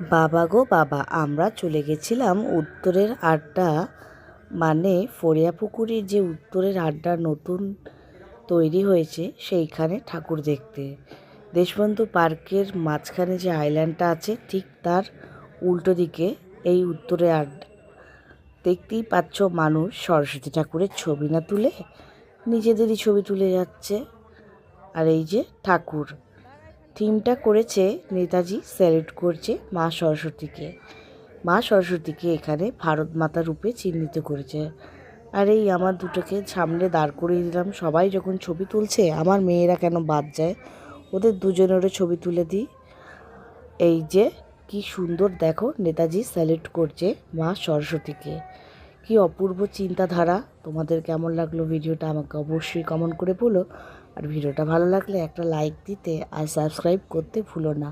বাবা গো বাবা, আমরা চলে গেছিলাম উত্তরের আড্ডা, মানে ফরিয়াপুকুরের যে উত্তরের আড্ডা নতুন তৈরি হয়েছে সেইখানে ঠাকুর দেখতে। দেশবন্ধু পার্কের মাঝখানে যে আইল্যান্ডটা আছে ঠিক তার উল্টো দিকে এই উত্তরের আড্ডা। দেখতেই পাচ্ছ মানুষ সরস্বতী ঠাকুরের ছবি না তুলে নিজেদেরই ছবি তুলে যাচ্ছে। আর এই যে ঠাকুর, থিমটা করেছে নেতাজি স্যালুট করছে মা সরস্বতীকে। মা সরস্বতীকে এখানে ভারত মাতা রূপে চিহ্নিত করেছে। আর এই আমার দুটোকে সামনে দাঁড় করিয়ে দিলাম। সবাই যখন ছবি তুলছে আমার মেয়েরা কেন বাদ যায়, ওদের দুজনেরও ছবি তুলে দিই। এই যে কি সুন্দর দেখো, নেতাজি স্যালুট করছে মা সরস্বতীকে। কি অপূর্ব চিন্তাধারা। তোমাদের কেমন লাগলো ভিডিওটা আমাকে অবশ্যই কমেন্ট করে বলো। আর ভিডিওটা ভালো লাগলে একটা লাইক দিতে আর সাবস্ক্রাইব করতে ভুলো না।